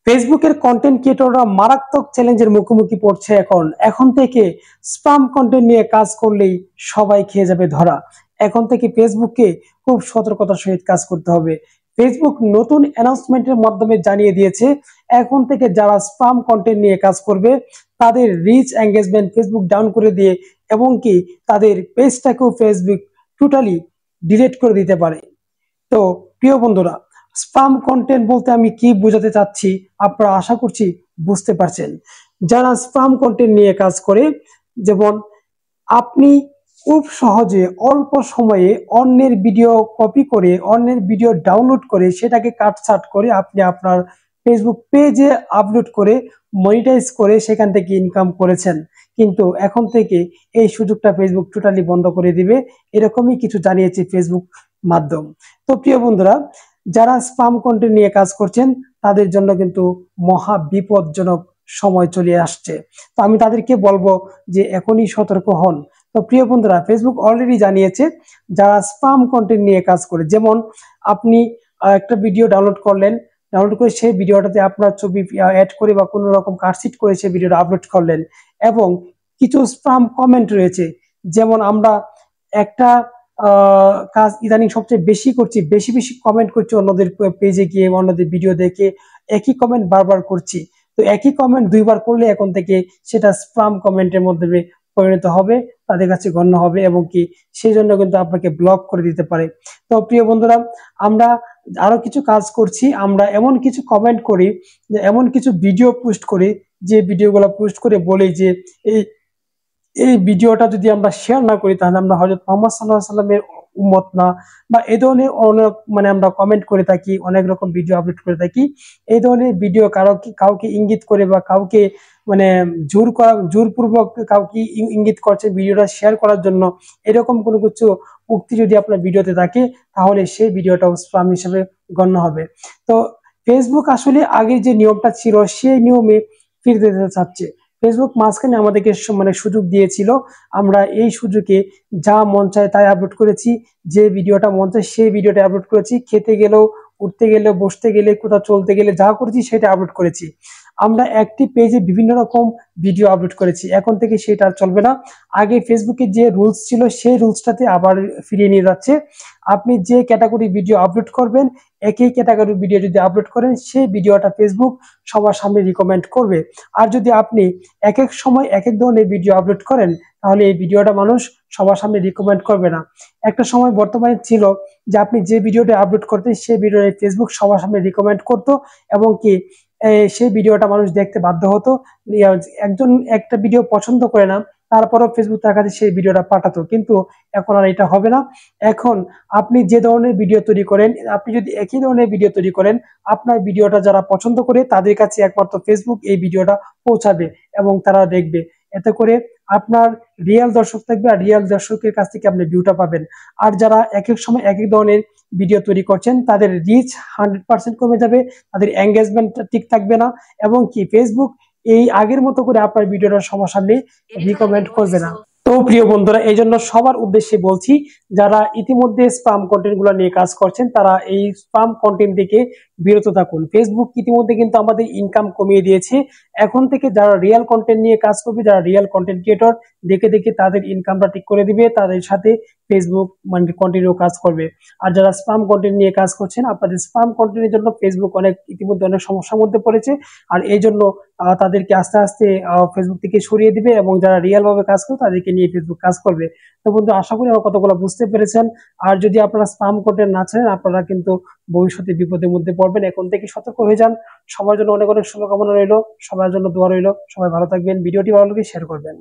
ফেসবুকের কন্টেন্ট ক্রিয়েটররা মারাত্মক চ্যালেঞ্জের মুখোমুখি পড়ছে। এখন থেকে স্প্যাম কন্টেন্ট নিয়ে কাজ করলেই সবাই খেয়ে যাবে ধরা। এখন থেকে ফেসবুককে খুব সতর্কতার সহিত কাজ করতে হবে। ফেসবুক নতুন অ্যানাউন্সমেন্টের মাধ্যমে জানিয়ে দিয়েছে, এখন থেকে যারা স্প্যাম কন্টেন্ট নিয়ে কাজ করবে তাদের রিচ এঙ্গেজমেন্ট ফেসবুক ডাউন করে দিয়ে এবং কি তাদের পেজটাকেও ফেসবুক টোটালি ডিলিট করে দিতে পারে। তো প্রিয় বন্ধুরা, স্প্যাম কন্টেন্ট বলতে আমি কি বোঝাতে চাচ্ছি আপনারা আশা করছি বুঝতে পারছেন। যারা স্প্যাম কন্টেন্ট নিয়ে কাজ করে, যেমন আপনি খুব সহজে অল্প সময়ে অন্যের ভিডিও কপি করে, অন্যের ভিডিও ডাউনলোড করে সেটাকে কাটছাট করে আপনি আপনার ফেসবুক পেজে আপলোড করে মনিটাইজ করে সেখান থেকে ইনকাম করেছেন, কিন্তু এখন থেকে এই সুযোগটা ফেসবুক টোটালি বন্ধ করে দিবে, এরকমই কিছু জানিয়েছে ফেসবুক মাধ্যম। তো প্রিয় বন্ধুরা, যারা স্প্যাম কন্টেন্ট নিয়ে কাজ করছেন তাদের জন্য কিন্তু মহা বিপজ্জনক সময় চলে আসছে। তো আমি তাদেরকে বলবো যে এখনই সতর্ক হন। তো প্রিয় বন্ধুরা, ফেসবুক অলরেডি জানিয়েছে যারা স্প্যাম কন্টেন্ট নিয়ে কাজ করে, যেমন আপনি একটা ভিডিও ডাউনলোড করলেন, ডাউনলোড করে সেই ভিডিওটাতে আপনার ছবি অ্যাড করে বা কোনো রকম কাটছিট করে সেই ভিডিওটা আপলোড করলেন এবং কিছু স্প্যাম কমেন্ট রয়েছে। যেমন আমরা একটা কাজ ইদানিং সবচেয়ে বেশি করছি, বেশি বেশি কমেন্ট করছি অন্যদের পেজে গিয়ে, অন্যদের ভিডিও দেখে একই কমেন্ট বারবার করছি। তো একই কমেন্ট দুইবার করলে এখন থেকে সেটা স্প্যাম কমেন্টের মধ্যে পরিণত হবে, তাদের কাছে গণ্য হবে এবং কি সেই জন্য কিন্তু আপনাকে ব্লক করে দিতে পারে। তো প্রিয় বন্ধুরা, আমরা আরো কিছু কাজ করছি, আমরা এমন কিছু কমেন্ট করি, এমন কিছু ভিডিও পোস্ট করি, যে ভিডিওগুলো পোস্ট করে বলি যে এই এই ভিডিওটা যদি আমরা শেয়ার না করি তাহলে আমরা হযরত মুহাম্মদ সাল্লাল্লাহু আলাইহি সাল্লামের উম্মত না, বা এই ধরনের অনেক আমরা কমেন্ট করে থাকি, অনেক রকম ভিডিও আপলোড করে থাকি। এই ধরনের ভিডিও কাউকে ইঙ্গিত করে বা কাউকে মানে জোরপূর্বক কাউকে ইঙ্গিত করছে ভিডিওটা শেয়ার করার জন্য, এরকম কোনো কিছু উক্তি যদি আপনার ভিডিওতে থাকে তাহলে সেই ভিডিওটাও স্প্যাম হিসেবে গণ্য হবে। তো ফেসবুক আসলে আগে যে নিয়মটা ছিল সেই নিয়মে ফিরতে চাচ্ছে। ফেসবুক মাঝখানে আমাদেরকে সুযোগ দিয়েছিল, আমরা এই সুযোগে যা মন চায় তাই আপলোড করেছি, যে ভিডিওটা মন চায় সেই ভিডিওটা আপলোড করেছি, খেতে গেলেও, উঠতে গেলেও, বসতে গেলে, কোথাও চলতে গেলে যা করেছি সেটা আপলোড করেছি। আমরা একটি পেজে বিভিন্ন রকম ভিডিও আপলোড করেছি, এখন থেকে সেটা আর চলবে না। আগে ফেসবুকে যে রুলস ছিল সেই রুলসটাতে আবার ফিরিয়ে নিয়ে যাচ্ছে। আপনি যে ক্যাটাগরি ভিডিও আপলোড করবেন, একই ক্যাটাগরি ভিডিও যদি আপলোড করেন সেই ভিডিওটা ফেসবুক সবার সামনে রিকমেন্ড করবে। আর যদি আপনি এক এক সময় এক এক ধরনের ভিডিও আপলোড করেন তাহলে এই ভিডিওটা মানুষ সবার সামনে রিকমেন্ড করবে না। একটা সময় বর্তমানে ছিল যে আপনি যে ভিডিওটা আপলোড করতেন সেই ভিডিওটা ফেসবুক সবার সামনে রিকমেন্ড করতো এবং কি সেই ভিডিওটা মানুষ দেখতে বাধ্য হতো। একজন একটা ভিডিও পছন্দ করে না, তারপরেও ফেসবুক তার কাছে সেই ভিডিওটা পাঠাতো, কিন্তু এখন আর এটা হবে না। এখন আপনি যে ধরনের ভিডিও তৈরি করেন, আপনি যদি একই ধরনের ভিডিও তৈরি করেন, আপনার ভিডিওটা যারা পছন্দ করে তাদের কাছে একমাত্র ফেসবুক এই ভিডিওটা পৌঁছাবে এবং তারা দেখবে। এতে করে আপনার রিয়েল দর্শক থাকবে আর রিয়েল দর্শকের কাছ থেকে আপনি ভিউটা পাবেন। আর যারা এক এক সময় এক এক ধরনের ভিডিও তৈরি করছেন তাদের রিচ 100% কমে যাবে, তাদের এঙ্গেজমেন্ট ঠিক থাকবে না এবং কি ফেসবুক এই আগের মতো করে আপনার ভিডিওটা সবার সামনে রিকমেন্ড করবে না। তো প্রিয় বন্ধুরা, এই জন্য সবার উদ্দেশ্যে বলছি, যারা ইতিমধ্যে স্প্যাম কন্টেন্ট গুলো নিয়ে কাজ করছেন তারা এই স্প্যাম কন্টেন্ট থেকে বিরত থাকুন। ফেসবুক ইতিমধ্যে কিন্তু আমাদের ইনকাম কমিয়ে দিয়েছে, এখন থেকে যারা রিয়েল কন্টেন্ট নিয়ে কাজ করবে, যারা রিয়েল কন্টেন্ট ক্রিয়েটর, দেখে দেখে তাদের ইনকামটা ঠিক করে দিবে, তাদের সাথে ফেসবুক মানে কন্টিনিউ কাজ করবে। আর যারা স্প্যাম কন্টেন্ট নিয়ে কাজ করছেন, আপনাদের স্প্যাম কন্টেন্টের জন্য ফেসবুক ইতিমধ্যে অনেক সমস্যার মধ্যে পড়েছে, আর এই জন্য তাদেরকে আস্তে আস্তে ফেসবুক থেকে সরিয়ে দিবে এবং যারা রিয়েল ভাবে কাজ করে তাদেরকে নিয়ে ফেসবুক কাজ করবে। তো বন্ধু, আশা করি আমার কতগুলো বুঝতে পেরেছেন। আর যদি আপনারা স্প্যাম কন্টেন্ট না চান, আপনারা কিন্তু ভবিষ্যতে বিপদের মধ্যে পড়বেন, এখন থেকে সতর্ক হয়ে যান। সবার জন্য অনেক অনেক শুভকামনা রইল, সবার জন্য দোয়া রইল, সবাই ভালো থাকবেন। ভিডিওটি ভালো লাগলে শেয়ার করবেন।